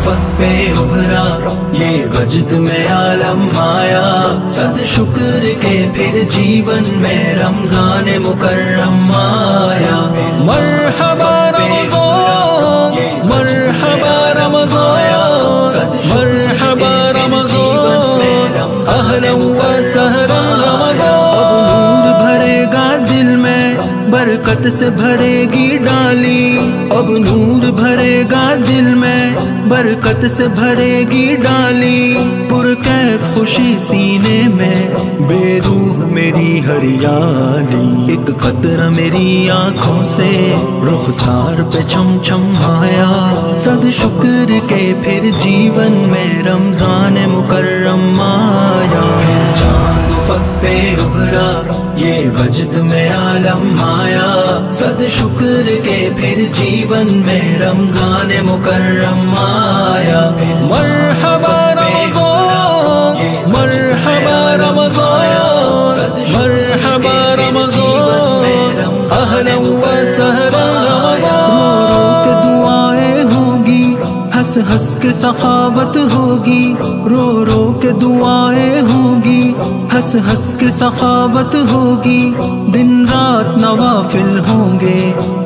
افق پہ ابھرا یہ وجد میں عالم آیا، صد شکر کے پھر جیون میں رمضان مکرم آیا۔ مرحبا رمضان، مرحبا رمضان، مرحبا رمضان، اہلا و سہلا رمضان۔ اب نور بھرے گا دل میں، برکت سے بھرے گی ڈالی، اب نور بھرے گا دل میں، برکت سے بھرے گی ڈالی، پرکیف خوشی سینے میں، بے روح میری ہریالی، ایک قطرہ میری آنکھوں سے رخسار پہ چھم چھم آیا، صد شکر کے پھر جیون میں رمضان مکرم آیا۔ چاند افق پہ ابھرا یہ وجد میں عالم آیا، صد شکر کے پھر جیون میں رمضان مکرم آیا۔ مرحبا رمضان، مرحبا رمضان، مرحبا رمضان، اہلا و سہلا رمضان۔ رو رو کے دعائیں ہوگی، ہنس ہنس کے سخاوت ہوگی، رو رو کے دعائیں ہوگی، ہنس ہنس کے سخاوت ہوگی، دن رات نوافل ہوں گے،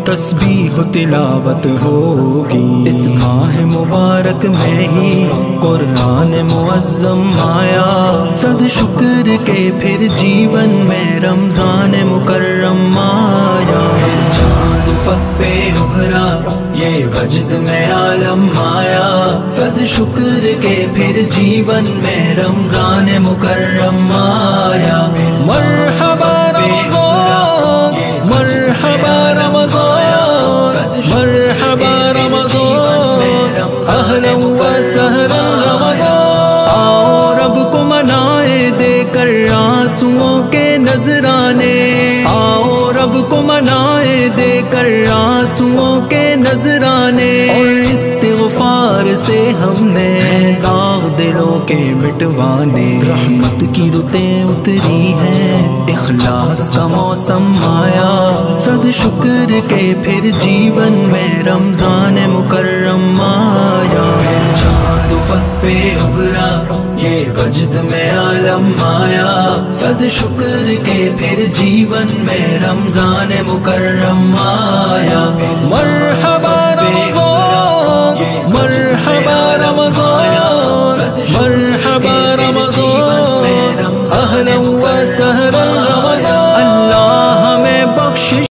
تسبیح و تلاوت ہوگی، اس ماہ مبارک میں ہی قرآن معظم آیا، صد شکر کے پھر جیون میں رمضان مکرم آیا۔ چاند افق پہ ابھرا یہ وجد میں عالم آیا، صد شکر کے پھر جیون میں رمضان مکرم آیا۔ مرحبا رمضان، مرحبا رمضان، مرحبا رمضان، اہلا و سہلا رمضان۔ آؤ رب کو منائے دے کر آنسوؤں کے نذرانے، آؤ رب کو منائے دے کر آنسوؤں کے نذرانے، اور استغفار سے ہم نے داغ دلوں کے مٹوانے، رحمت کی رتیں اتری ہیں، اخلاص کا موسم آیا، صد شکر کے پھر جیون میں رمضان مکرم آیا۔ چاند افق پہ ابھرا یہ وجد میں عالم آیا، صد شکر کے پھر جیون میں رمضان مکرم آیا۔ مرحبا رمضان، مرحبا رمضان، مرحبا رمضان، اہلا و